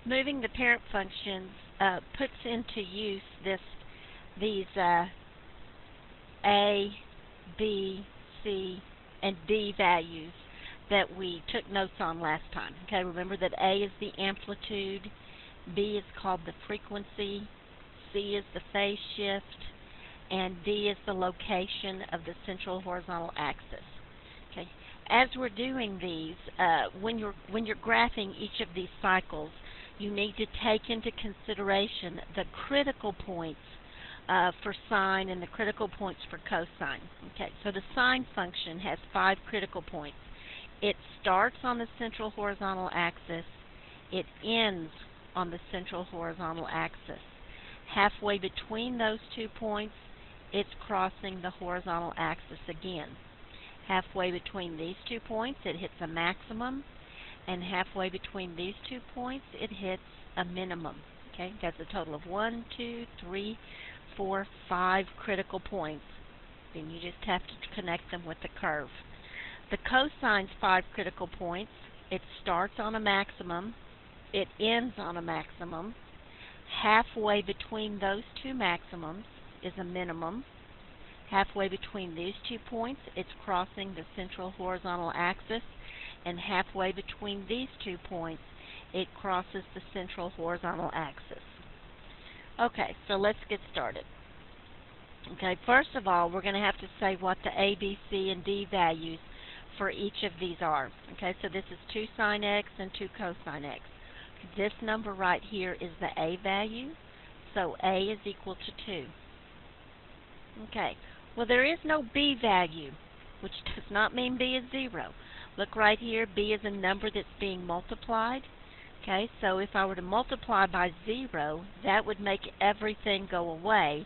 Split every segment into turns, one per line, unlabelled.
moving the parent functions puts into use these A, B, C, and D values that we took notes on last time. Okay, remember that A is the amplitude, B is called the frequency, C is the phase shift, and D is the location of the central horizontal axis. Okay, as we're doing these, when you're graphing each of these cycles, you need to take into consideration the critical points for sine and the critical points for cosine. Okay, so the sine function has 5 critical points. It starts on the central horizontal axis. It ends on the central horizontal axis. Halfway between those 2 points, it's crossing the horizontal axis again. Halfway between these 2 points, it hits a maximum, and halfway between these 2 points, it hits a minimum. Okay, that's a total of 1, 2, 3, 4, 5 critical points. Then you just have to connect them with the curve. The cosine's 5 critical points. It starts on a maximum. It ends on a maximum. Halfway between those 2 maximums is a minimum. Halfway between these 2 points, it's crossing the central horizontal axis. And halfway between these 2 points, it crosses the central horizontal axis. Okay, so let's get started. Okay, first of all, we're going to have to say what the A, B, C, and D values for each of these are. Okay, so this is 2 sine x and 2 cosine x. This number right here is the A value, so A is equal to 2. Okay, well there is no B value, which does not mean B is 0. Look right here, B is a number that's being multiplied. Okay, so if I were to multiply by 0, that would make everything go away.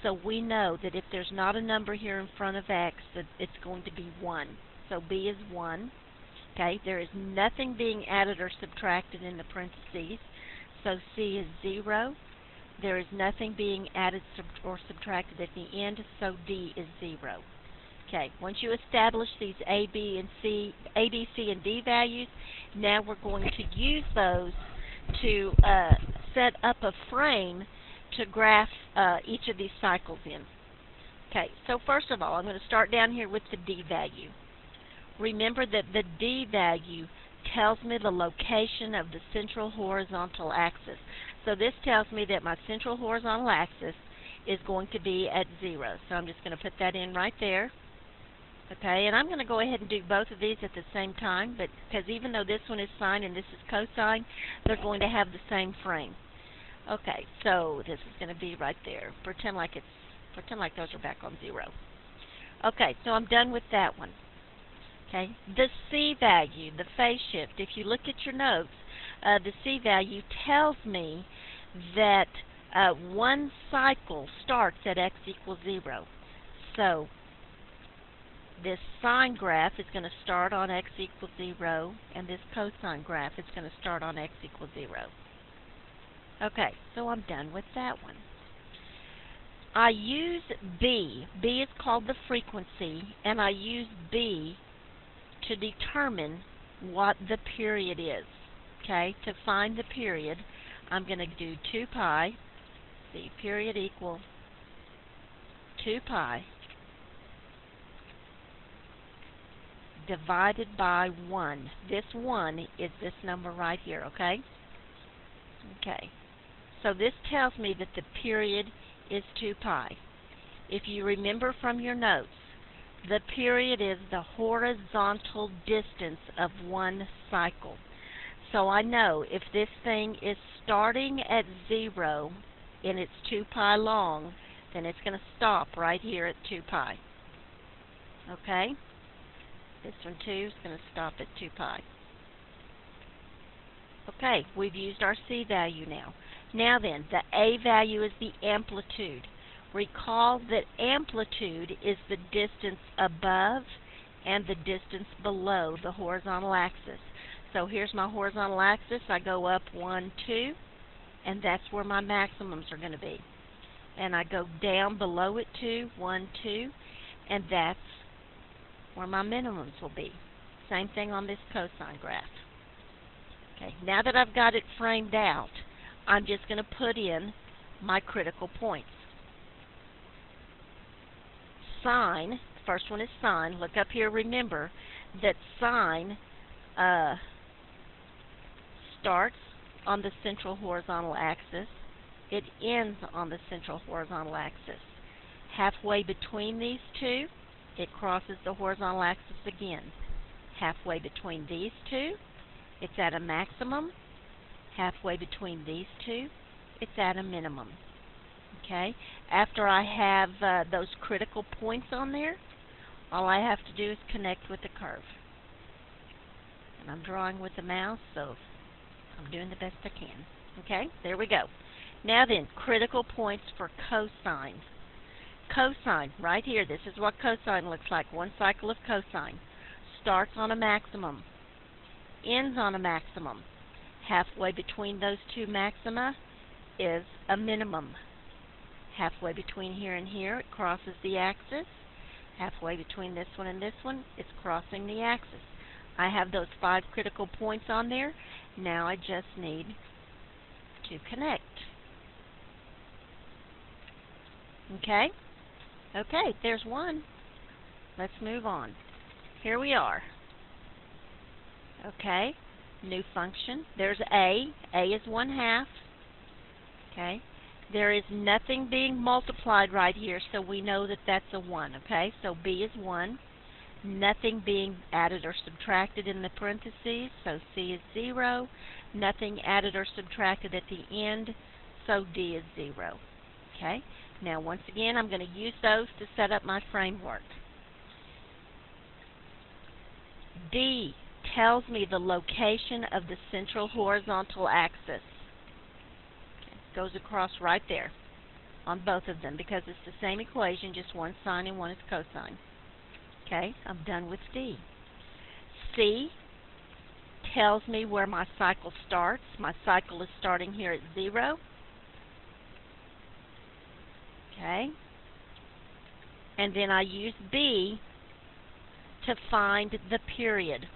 So we know that if there's not a number here in front of x, that it's going to be 1. So B is 1. Okay, there is nothing being added or subtracted in the parentheses. So C is 0. There is nothing being added or subtracted at the end, so D is 0. Okay, once you establish these A, B, C, and D values, now we're going to use those to set up a frame to graph each of these cycles in. Okay, so first of all, I'm going to start down here with the D value. Remember that the D value tells me the location of the central horizontal axis. So this tells me that my central horizontal axis is going to be at 0. So I'm just going to put that in right there. Okay, and I'm going to go ahead and do both of these at the same time, but because even though this one is sine and this is cosine, they're going to have the same frame. Okay, so this is going to be right there. Pretend like those are back on 0. Okay, so I'm done with that one. Okay, the C value, the phase shift. If you look at your notes, the C value tells me that one cycle starts at x equals 0. So this sine graph is going to start on x equals 0, and this cosine graph is going to start on x equals 0. Okay, so I'm done with that one. I use B. B is called the frequency, and I use B to determine what the period is. Okay, to find the period, I'm going to do 2 pi, the period equal 2 pi divided by 1. This 1 is this number right here, okay? Okay, so this tells me that the period is 2 pi. If you remember from your notes, the period is the horizontal distance of one cycle. So I know if this thing is starting at 0 and it's 2 pi long, then it's going to stop right here at 2 pi. Okay? This one too is going to stop at 2 pi. Okay, we've used our C value now. Now then, the A value is the amplitude. Recall that amplitude is the distance above and the distance below the horizontal axis. So here's my horizontal axis. I go up 1, 2, and that's where my maximums are going to be. And I go down below it 2, 1, 2, and that's where my minimums will be. Same thing on this cosine graph. Okay, now that I've got it framed out, I'm just going to put in my critical points. Sine, first one is sine. Look up here, remember that sine starts on the central horizontal axis. It ends on the central horizontal axis. Halfway between these two, it crosses the horizontal axis again. Halfway between these two, it's at a maximum. Halfway between these two, it's at a minimum. Okay? After I have those critical points on there, all I have to do is connect with the curve. And I'm drawing with the mouse, so I'm doing the best I can. Okay? There we go. Now then, critical points for cosine. Cosine, right here, this is what cosine looks like. One cycle of cosine. Starts on a maximum. Ends on a maximum. Halfway between those two maxima is a minimum. Halfway between here and here, it crosses the axis. Halfway between this one and this one, it's crossing the axis. I have those 5 critical points on there. Now I just need to connect. Okay? Okay, there's one. Let's move on. Here we are. Okay, new function. There's A. A is 1/2. Okay. There is nothing being multiplied right here, so we know that that's a 1. Okay, so B is 1. Nothing being added or subtracted in the parentheses, so C is 0. Nothing added or subtracted at the end, so D is 0. Okay. Now, once again, I'm going to use those to set up my framework. D tells me the location of the central horizontal axis. Okay. Goes across right there on both of them because it's the same equation, just one sine and one is cosine. Okay, I'm done with D. C tells me where my cycle starts. My cycle is starting here at 0. Okay, and then I use B to find the period.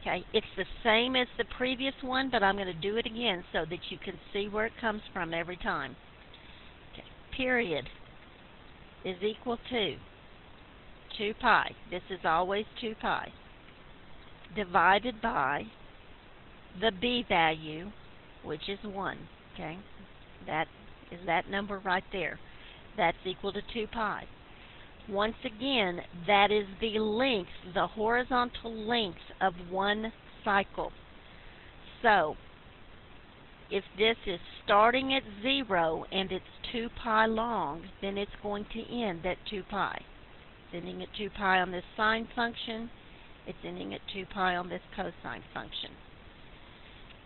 Okay, it's the same as the previous one, but I'm going to do it again so that you can see where it comes from every time. Okay, period is equal to 2 pi. This is always 2 pi divided by the B value, which is 1. Okay, that is that number right there. That's equal to 2 pi. Once again, that is the length, the horizontal length of one cycle. So, if this is starting at 0 and it's 2 pi long, then it's going to end at 2 pi. It's ending at 2 pi on this sine function. It's ending at 2 pi on this cosine function.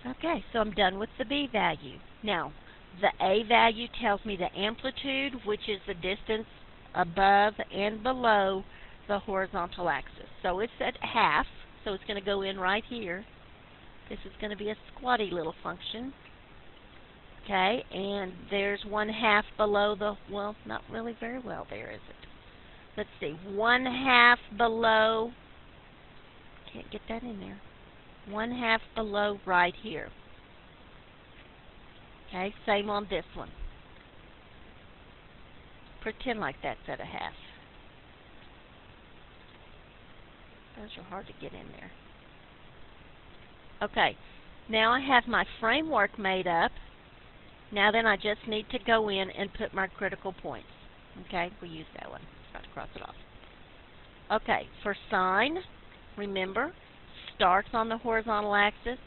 Okay, so I'm done with the B value. Now, the A value tells me the amplitude, which is the distance above and below the horizontal axis. So it's at half, so it's going to go in right here. This is going to be a squatty little function. Okay, and there's 1/2 below the, well, not really very well there, is it? Let's see, 1/2 below, can't get that in there, 1/2 below right here. Okay, same on this one. Pretend like that's at a half. Those are hard to get in there. Okay, now I have my framework made up. Now then I just need to go in and put my critical points. Okay, we use that one. Got to cross it off. Okay, for sine, remember, starts on the horizontal axis,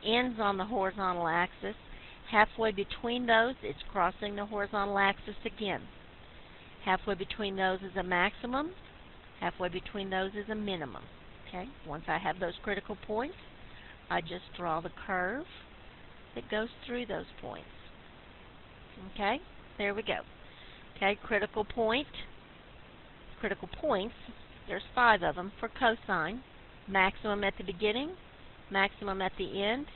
ends on the horizontal axis. Halfway between those, it's crossing the horizontal axis again. Halfway between those is a maximum. Halfway between those is a minimum. Okay, once I have those critical points, I just draw the curve that goes through those points. Okay, there we go. Okay, critical points, there's 5 of them for cosine. Maximum at the beginning, maximum at the end.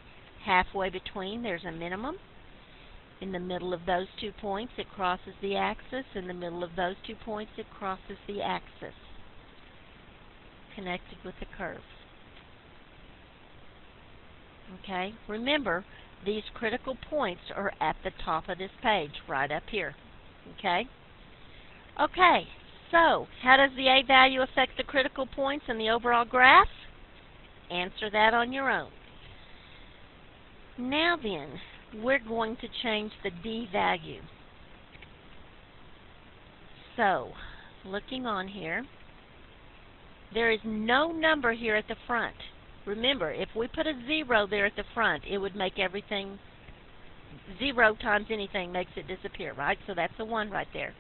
Halfway between, there's a minimum. In the middle of those 2 points, it crosses the axis. In the middle of those 2 points, it crosses the axis, connected with the curve. Okay, remember, these critical points are at the top of this page, right up here. Okay? Okay, so how does the A value affect the critical points in the overall graph? Answer that on your own. Now then, we're going to change the D value. So, looking on here, there is no number here at the front. Remember, if we put a 0 there at the front, it would make everything, 0 times anything makes it disappear, right? So that's a 1 right there.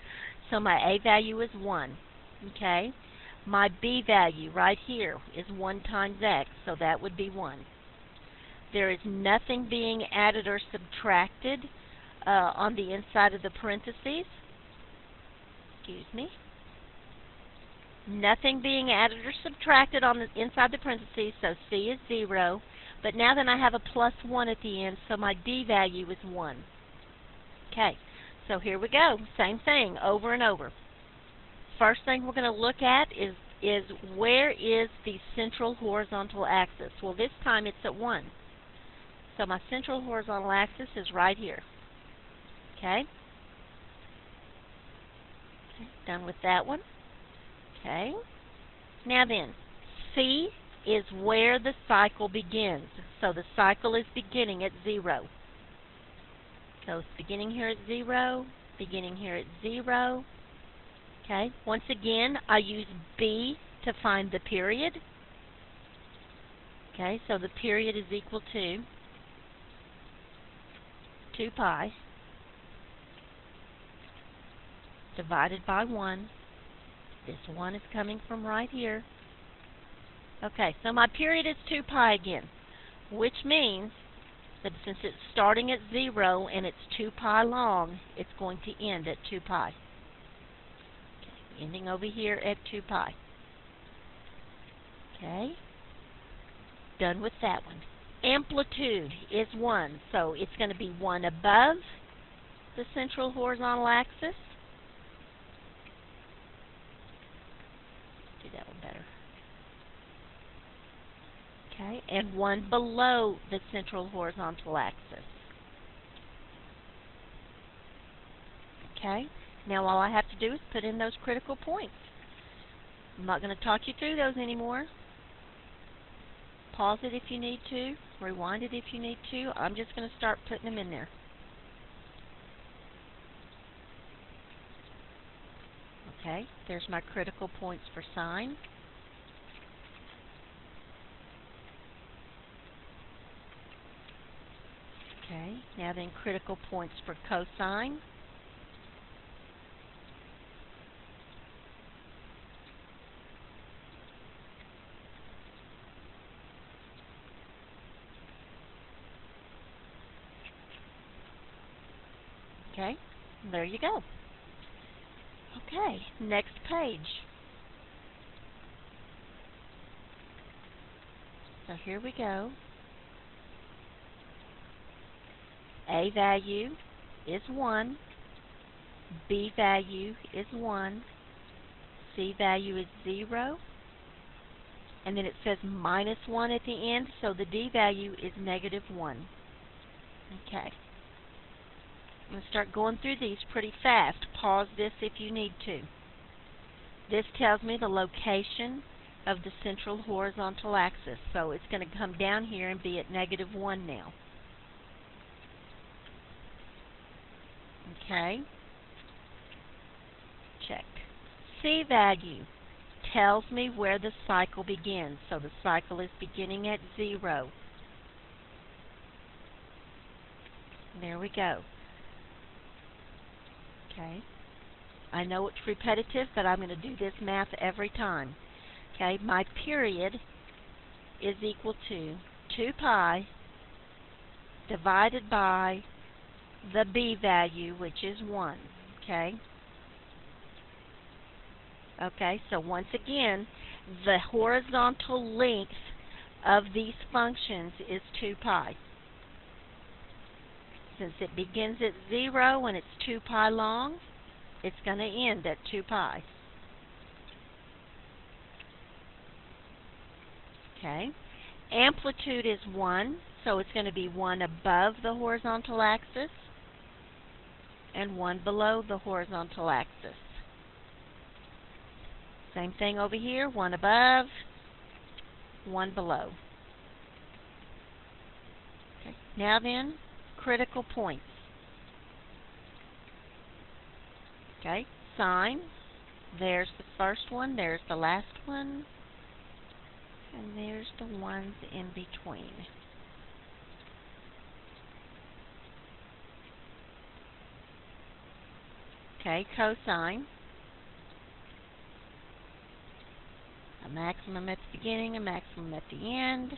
So my A value is 1, okay? My B value right here is 1 times X, so that would be 1. There is nothing being added or subtracted on the inside of the parentheses. Excuse me. Nothing being added or subtracted on the inside the parentheses, so C is 0. But now then I have a plus 1 at the end, so my D value is 1. Okay, so here we go. Same thing over and over. First thing we're going to look at is where is the central horizontal axis? Well, this time it's at 1. So my central horizontal axis is right here. Okay? Done with that one. Okay. Now then, C is where the cycle begins. So the cycle is beginning at 0. So it's beginning here at 0, beginning here at 0. Okay. Once again, I use B to find the period. Okay, so the period is equal to 2 pi divided by 1. This 1 is coming from right here. Okay, so my period is 2 pi again, which means that since it's starting at 0 and it's 2 pi long, it's going to end at 2 pi. Okay, ending over here at 2 pi. Okay, done with that one. Amplitude is 1, so it's going to be 1 above the central horizontal axis. Do that one better. Okay, and 1 below the central horizontal axis. Okay, now all I have to do is put in those critical points. I'm not going to talk you through those anymore. Pause it if you need to, rewind it if you need to. I'm just going to start putting them in there. Okay, there's my critical points for sine. Okay, now then critical points for cosine. Okay, there you go. Okay, next page. So here we go. A value is 1. B value is 1. C value is 0. And then it says minus 1 at the end, so the D value is negative 1. Okay. I'm going to start going through these pretty fast. Pause this if you need to. This tells me the location of the central horizontal axis. So it's going to come down here and be at negative 1 now. Okay. Check. C value tells me where the cycle begins. So the cycle is beginning at 0. There we go. Okay. I know it's repetitive, but I'm going to do this math every time. Okay, my period is equal to 2 pi divided by the B value, which is 1. Okay? Okay, so once again, the horizontal length of these functions is 2 pi. Since it begins at 0 and it's 2 pi long, it's going to end at 2 pi. Okay. Amplitude is 1, So it's going to be one above the horizontal axis and one below the horizontal axis. Same thing over here, one above, one below. Okay. Now then, critical points. Okay, sine. There's the first one, there's the last one, and there's the ones in between. Okay, cosine. A maximum at the beginning, a maximum at the end.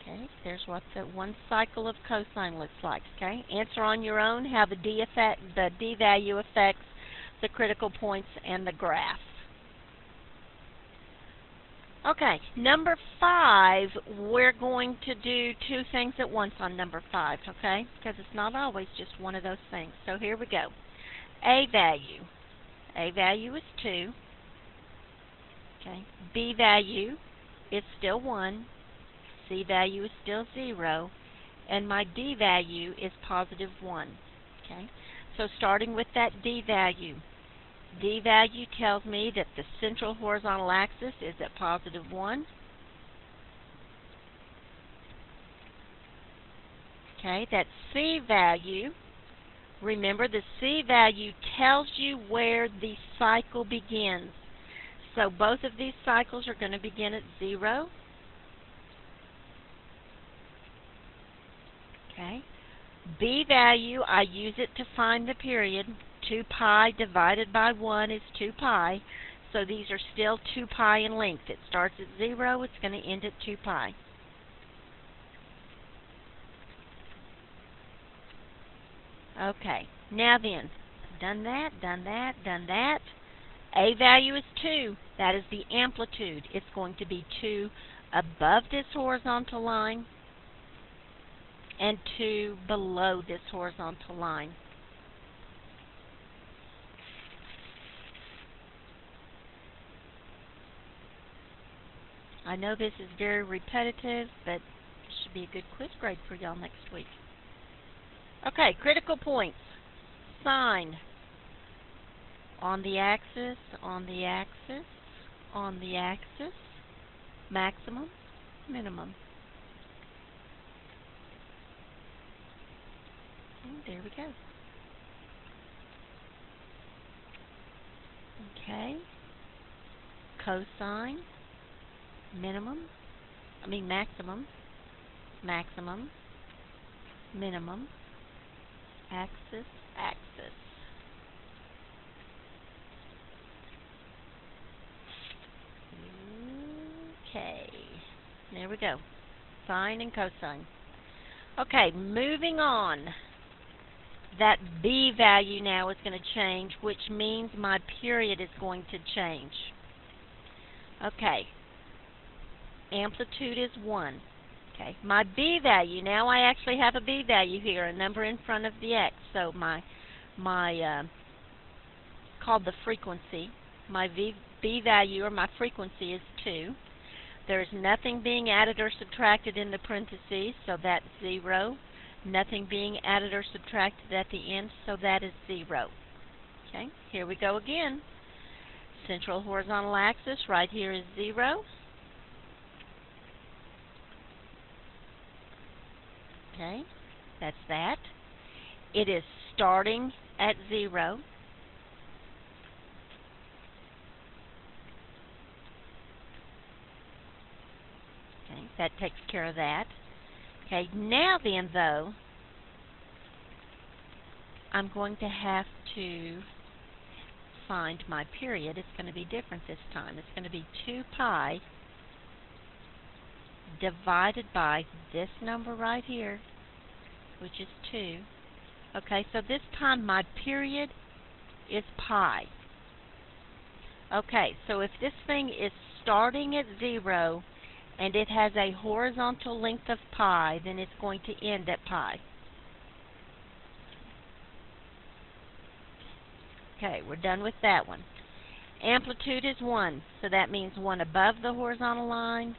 Okay, there's what the one cycle of cosine looks like. Okay, answer on your own how the d value affects the critical points and the graph. Okay, number 5, we're going to do two things at once on number 5, okay? Because it's not always just one of those things. So here we go. A value. A value is 2. Okay. B value is still 1. C value is still 0. And my D value is positive 1. Okay. So starting with that D value. D value tells me that the central horizontal axis is at positive 1. Okay, that C value, remember the C value tells you where the cycle begins. So both of these cycles are going to begin at 0. Okay. B value, I use it to find the period. 2 pi divided by 1 is 2 pi. So these are still 2 pi in length. It starts at 0. It's going to end at 2 pi. Okay. Now then, done that, done that, done that. A value is 2. That is the amplitude. It's going to be 2 above this horizontal line and 2 below this horizontal line. I know this is very repetitive, but it should be a good quiz grade for y'all next week. Okay, critical points. Sine. On the axis, on the axis, on the axis. Maximum, minimum. And there we go. Okay. Cosine. Maximum, maximum, minimum, axis, axis. Okay, there we go. Sine and cosine. Okay, moving on. That B value now is going to change, which means my period is going to change. Okay. Amplitude is 1. Okay, my B value, now I actually have a B value here, a number in front of the X. So my called the frequency. My B value, or my frequency, is 2. There's nothing being added or subtracted in the parentheses, so that's 0. Nothing being added or subtracted at the end, so that is 0. Okay, here we go again. Central horizontal axis right here is 0. Okay, that's that. It is starting at 0. Okay, that takes care of that. Okay, now then though, I'm going to have to find my period. It's going to be different this time. It's going to be 2 pi divided by this number right here, which is 2. Okay, so this time my period is pi. Okay, so if this thing is starting at 0 and it has a horizontal length of pi, then it's going to end at pi. Okay, we're done with that one. Amplitude is 1, so that means one above the horizontal line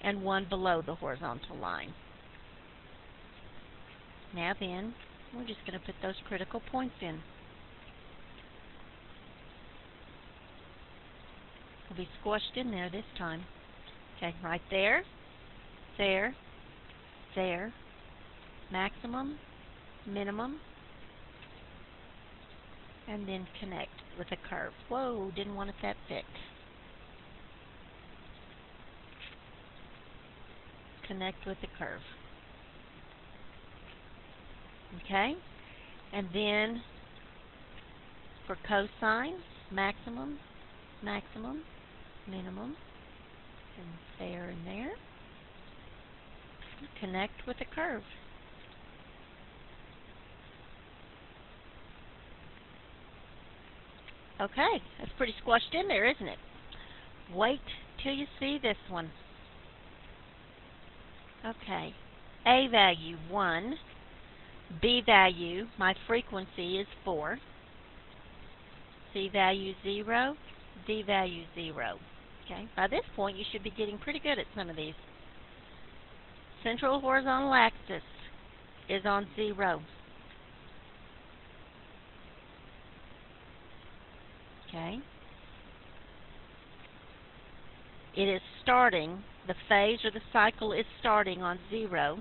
and one below the horizontal line. Now then, we're just going to put those critical points in. Will be squashed in there this time. Okay, right there, there, there, maximum, minimum, and then connect with a curve. Whoa, didn't want it that thick. Connect with the curve. Okay, and then for cosine, maximum, maximum, minimum, and there and there. Connect with the curve. Okay, that's pretty squashed in there, isn't it? Wait till you see this one. Okay, A value 1, B value, my frequency is 4, C value 0, D value 0. Okay, by this point you should be getting pretty good at some of these. Central horizontal axis is on 0. Okay. It is starting, the phase or the cycle is starting on 0.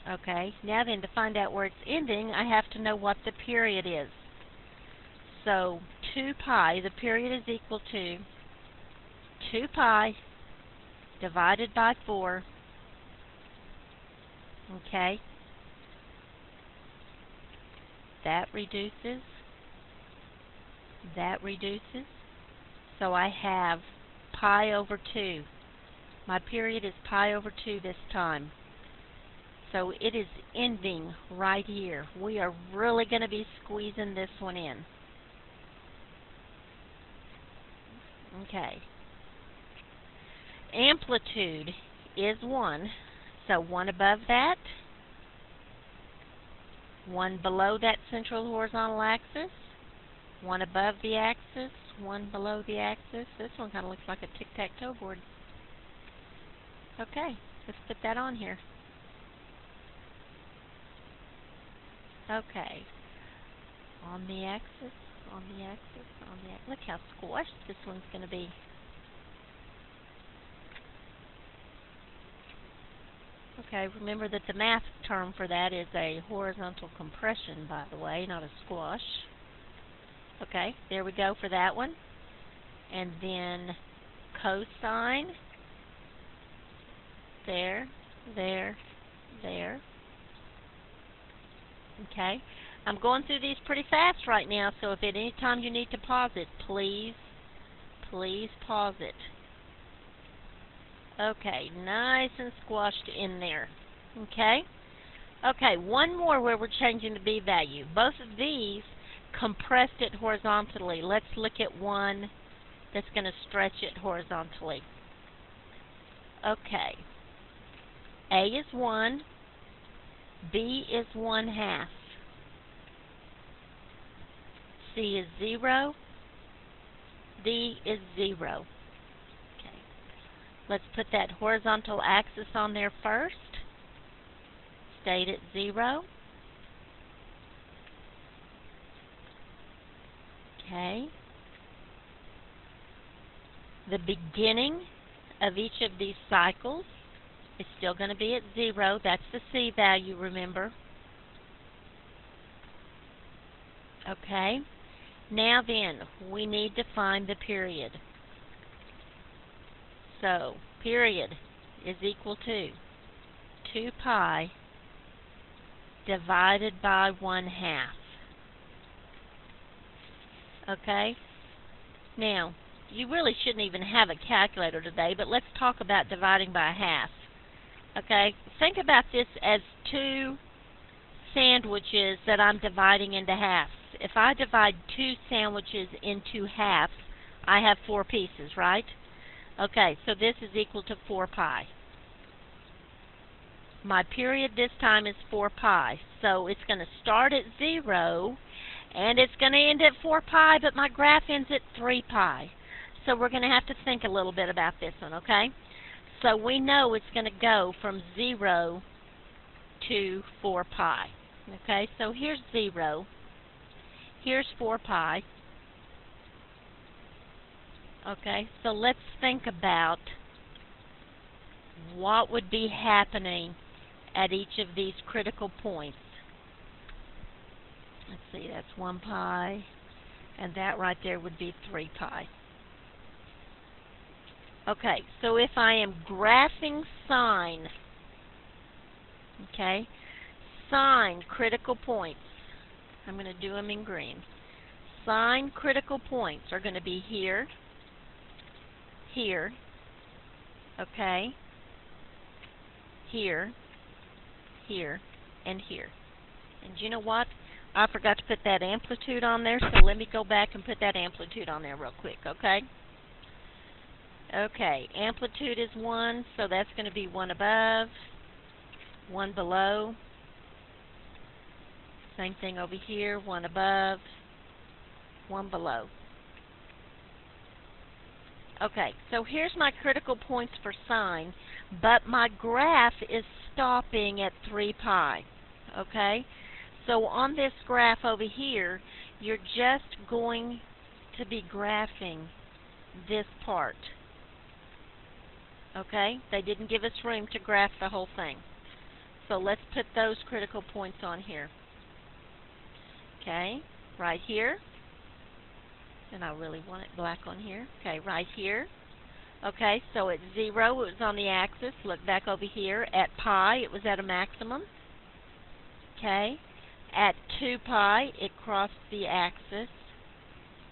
Okay, now then to find out where it's ending, I have to know what the period is. So 2 pi, the period is equal to 2 pi divided by 4. Okay. That reduces. That reduces. So I have pi over 2. My period is pi over 2 this time. So it is ending right here. We are really going to be squeezing this one in. Okay. Amplitude is 1. So 1 above that. 1 below that central horizontal axis. 1 above the axis. 1 below the axis. This one kind of looks like a tic-tac-toe board. Okay, let's put that on here. Okay. On the axis, on the axis, on the axis. Look how squashed this one's going to be. Okay, remember that the math term for that is a horizontal compression, by the way, not a squash. Okay, there we go for that one. And then cosine. There, there, there. Okay, I'm going through these pretty fast right now, so if at any time you need to pause it, please pause it. Okay, nice and squashed in there. Okay? Okay, one more where we're changing the B value. Both of these compressed it horizontally. Let's look at one that's going to stretch it horizontally. Okay. A is 1. B is 1/2. C is 0. D is 0. Let's put that horizontal axis on there first. Stayed at 0. Okay. The beginning of each of these cycles is still going to be at 0. That's the C value, remember. Okay. Now then, we need to find the period. So, period is equal to 2 pi divided by 1/2. Okay? Now, you really shouldn't even have a calculator today, but let's talk about dividing by 1/2. Okay? Think about this as 2 sandwiches that I'm dividing into halves. If I divide 2 sandwiches into halves, I have 4 pieces, right? Okay, so this is equal to 4 pi. My period this time is 4 pi. So it's going to start at 0, And it's going to end at 4 pi, but my graph ends at 3 pi. So we're going to have to think a little bit about this one, okay? So we know it's going to go from 0 to 4 pi. Okay, so here's 0. Here's 4 pi. Okay, so let's think about what would be happening at each of these critical points. Let's see, that's 1 pi, and that right there would be 3 pi. Okay, so if I am graphing sine, okay, sine critical points, I'm going to do them in green. Sine critical points are going to be here, here, okay, here, here, and here. And you know what? I forgot to put that amplitude on there, so let me go back and put that amplitude on there real quick, okay? Okay, amplitude is 1, so that's going to be 1 above, 1 below. Same thing over here, 1 above, 1 below. Okay, so here's my critical points for sine, but my graph is stopping at 3 pi, okay? So on this graph over here, you're just going to be graphing this part, okay? They didn't give us room to graph the whole thing. So let's put those critical points on here. Okay, right here. And I really want it black on here. Okay, right here. Okay, so at 0, it was on the axis. Look back over here. At pi, it was at a maximum. Okay, at 2 pi, it crossed the axis.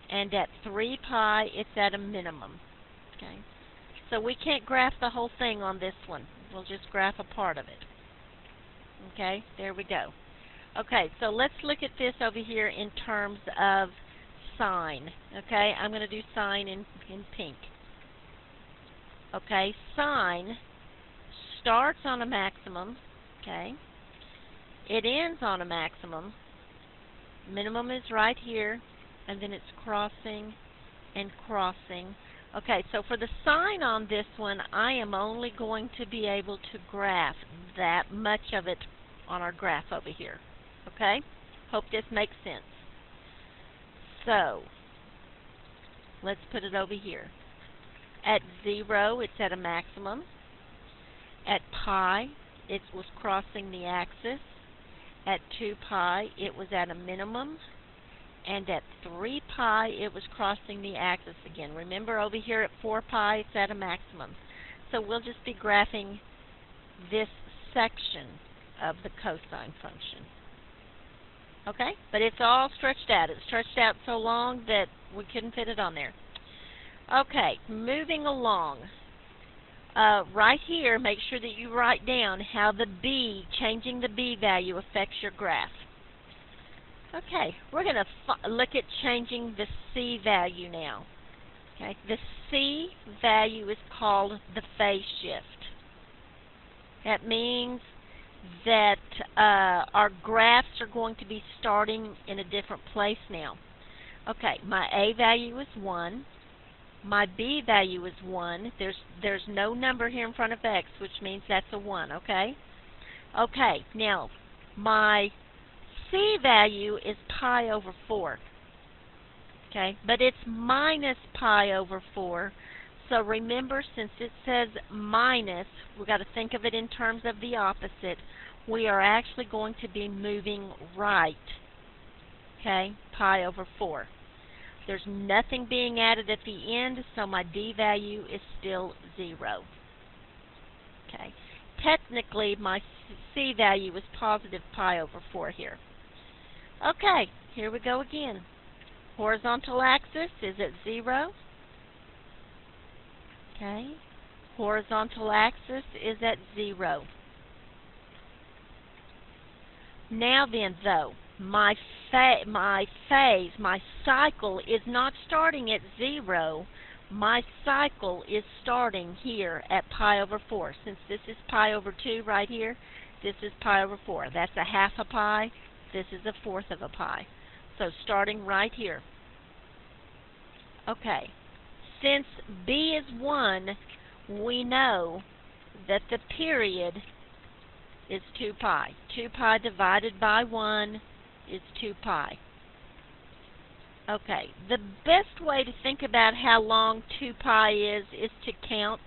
And at 3 pi, it's at a minimum. Okay, so we can't graph the whole thing on this one. We'll just graph a part of it. Okay, there we go. Okay, so let's look at this over here in terms of sine. Okay, I'm going to do sine in pink. Okay, sine starts on a maximum. Okay, it ends on a maximum. Minimum is right here, and then it's crossing and crossing. Okay, so for the sine on this one, I am only going to be able to graph that much of it on our graph over here. Okay? Hope this makes sense. So, let's put it over here. At 0, it's at a maximum. At pi, it was crossing the axis. At 2 pi, it was at a minimum. And at 3 pi, it was crossing the axis again. Remember, over here at 4 pi, it's at a maximum. So we'll just be graphing this section of the cosine function. Okay? But it's all stretched out. It's stretched out so long that we couldn't fit it on there. Okay, moving along. Right here, make sure that you write down how the b, changing the b value, affects your graph. Okay, we're going to look at changing the c value now. Okay, the c value is called the phase shift. That means that our graphs are going to be starting in a different place now. Okay, my a value is 1. My b value is 1. There's no number here in front of x, which means that's a 1, okay? Okay, now my c value is pi over 4. Okay, but it's minus pi over 4. So remember, since it says minus, we've got to think of it in terms of the opposite. We are actually going to be moving right. Okay, pi over 4. There's nothing being added at the end, so my d value is still 0. Okay, technically my c value is positive pi over 4 here. Okay, here we go again. Horizontal axis is at 0. Okay, horizontal axis is at 0. Now then, though, my phase, my cycle is not starting at 0. My cycle is starting here at pi over 4. Since this is pi over 2 right here, this is pi over 4. That's a half a pi. This is a fourth of a pi. So starting right here. Okay. Since b is 1, we know that the period is 2 pi. 2 pi divided by 1 is 2 pi. Okay, the best way to think about how long 2 pi is to count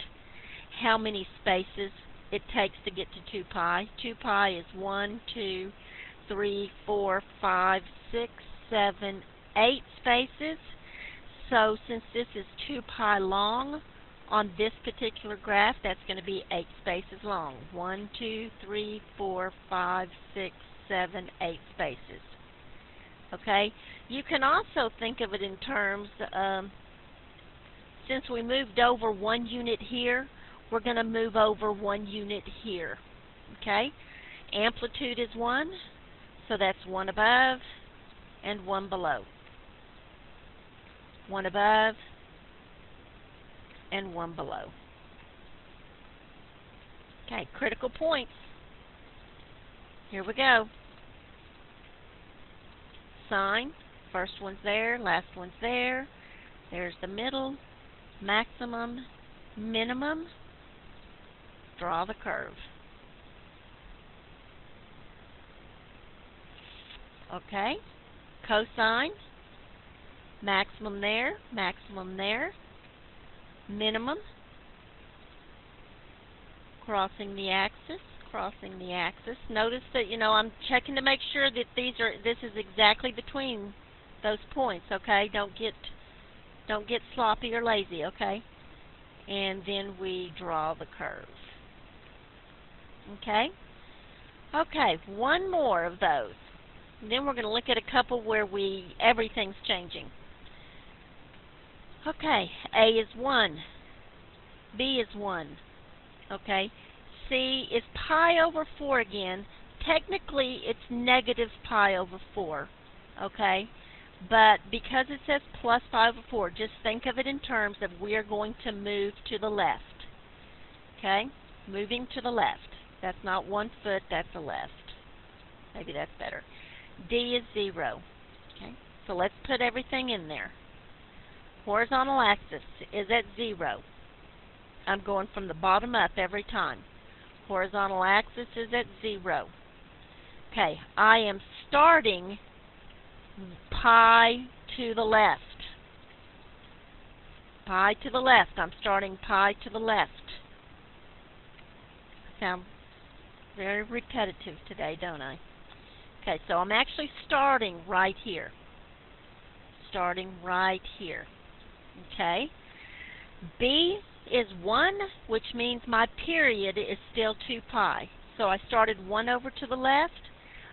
how many spaces it takes to get to 2 pi. 2 pi is 1, 2, 3, 4, 5, 6, 7, 8 spaces. So since this is 2 pi long, on this particular graph, that's going to be 8 spaces long. 1, 2, 3, 4, 5, 6, 7, 8 spaces. Okay? You can also think of it in terms, since we moved over 1 unit here, we're going to move over 1 unit here. Okay? Amplitude is 1, so that's 1 above and 1 below. 1 above and 1 below. Okay, critical points. Here we go. Sine, first one's there, last one's there. There's the middle, maximum, minimum. Draw the curve. Okay, cosine, maximum there, minimum, crossing the axis. Notice that, I'm checking to make sure that this is exactly between those points, okay? Don't get sloppy or lazy, okay? And then we draw the curve. Okay? Okay, one more of those. And then we're going to look at a couple where everything's changing. Okay, A is 1. B is 1. Okay? C is pi over 4 again. Technically, it's negative pi over 4. Okay? But because it says plus pi over 4, just think of it in terms of we are going to move to the left. Okay? Moving to the left. That's not 1 foot, that's a left. Maybe that's better. D is 0. Okay? So let's put everything in there. Horizontal axis is at 0. I'm going from the bottom up every time. Horizontal axis is at 0. Okay, I am starting pi to the left. Pi to the left. I'm starting pi to the left. I sound very repetitive today, don't I? Okay, so I'm actually starting right here. Starting right here. Okay. B is 1, which means my period is still 2 pi. So I started 1 over to the left.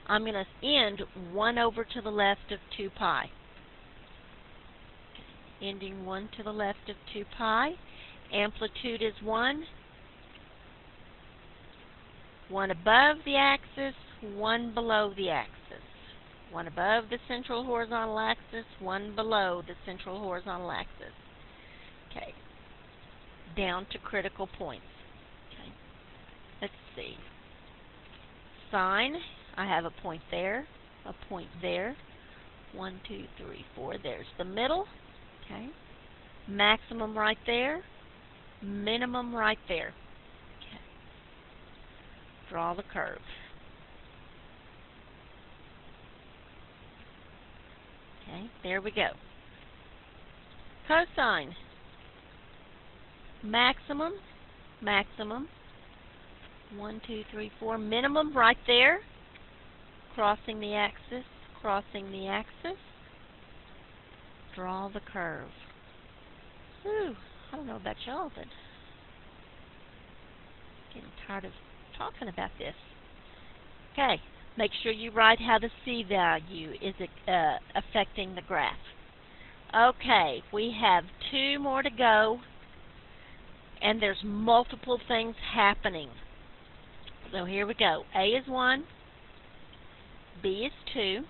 I'm going to end 1 over to the left of 2 pi. Ending 1 to the left of 2 pi. Amplitude is 1. 1 above the axis, 1 below the axis. 1 above the central horizontal axis, 1 below the central horizontal axis. Okay. Down to critical points. Okay. Let's see. Sine, I have a point there, a point there. 1, 2, 3, 4. There's the middle. Okay. Maximum right there. Minimum right there. Okay. Draw the curve. Okay, there we go. Cosine. Maximum. 1, 2, 3, 4. Minimum right there. Crossing the axis. Draw the curve. Whew, I don't know about y'all, but getting tired of talking about this. Okay, make sure you write how the C value is affecting the graph. Okay, we have 2 more to go, and there's multiple things happening. So here we go. A is 1, B is 2,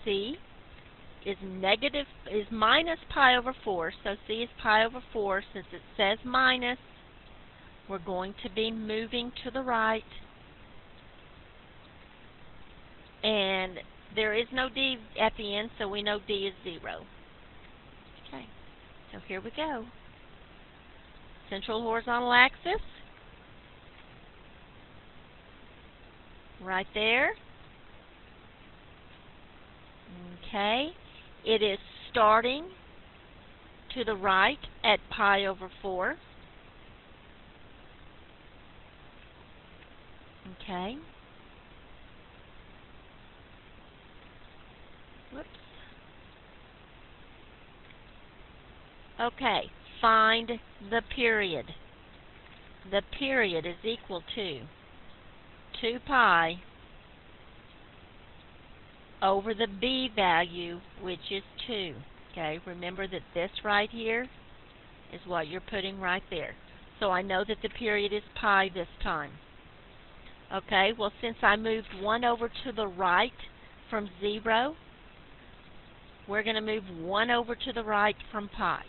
C is minus pi over 4, so C is pi over 4. Since it says minus, we're going to be moving to the right. And There is no D at the end, so we know D is 0. Okay, so here we go. Central horizontal axis, right there. Okay, it is starting to the right at pi over 4. Okay. Whoops. Okay, find the period. The period is equal to 2 pi over the b value, which is 2. Okay, remember that this right here is what you're putting right there. So I know that the period is pi this time. Okay, well, since I moved 1 over to the right from 0, we're going to move 1 over to the right from pi.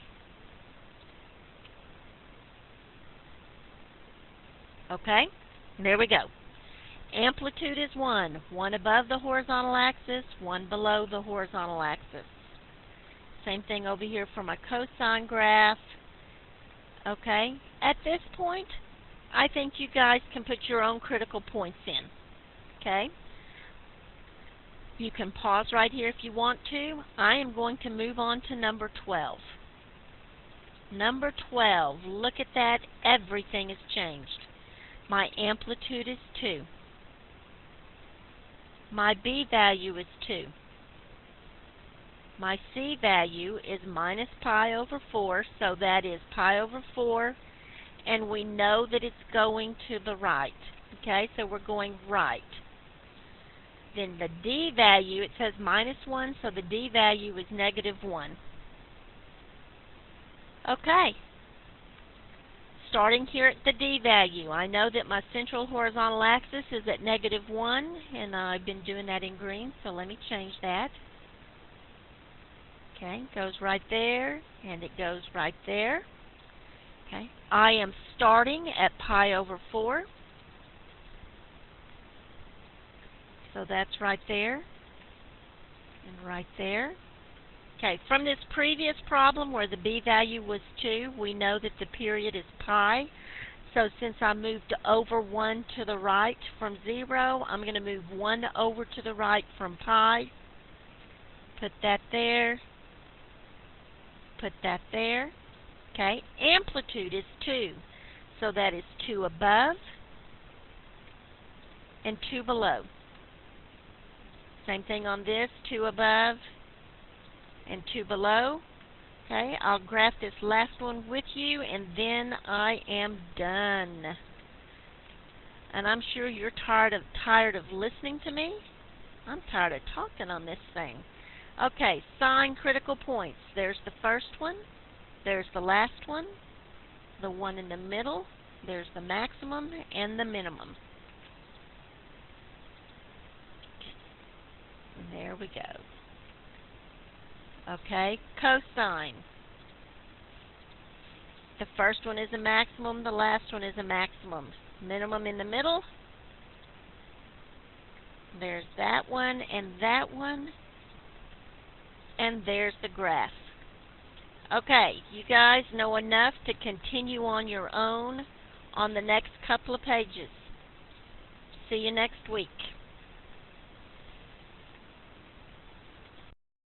Okay, there we go. Amplitude is 1. 1 above the horizontal axis, 1 below the horizontal axis. Same thing over here for my cosine graph. Okay, at this point, I think you guys can put your own critical points in. Okay, you can pause right here if you want to. I am going to move on to number 12. Number 12, look at that, everything has changed. My amplitude is 2. My b value is 2. My c value is minus pi over 4, so that is pi over 4, and we know that it's going to the right. Okay, so we're going right. Then the d value, it says minus 1, so the d value is negative 1. Okay. Starting here at the d value, I know that my central horizontal axis is at negative 1, and I've been doing that in green, so let me change that. Okay, it goes right there, and it goes right there. Okay, I am starting at pi over 4, so that's right there, and right there. Okay, from this previous problem where the b value was 2, we know that the period is pi. So since I moved over 1 to the right from 0, I'm going to move 1 over to the right from pi. Put that there. Put that there. Okay, amplitude is 2. So that is 2 above and 2 below. Same thing on this, 2 above and 2 below. Okay, I'll graph this last one with you, and then I am done. And I'm sure you're tired of listening to me. I'm tired of talking on this thing. Okay, sine critical points. There's the first one. There's the last one. The one in the middle. There's the maximum and the minimum. And there we go. Okay, cosine. The first one is a maximum, the last one is a maximum. Minimum in the middle. There's that one, and there's the graph. Okay, you guys know enough to continue on your own on the next couple of pages. See you next week.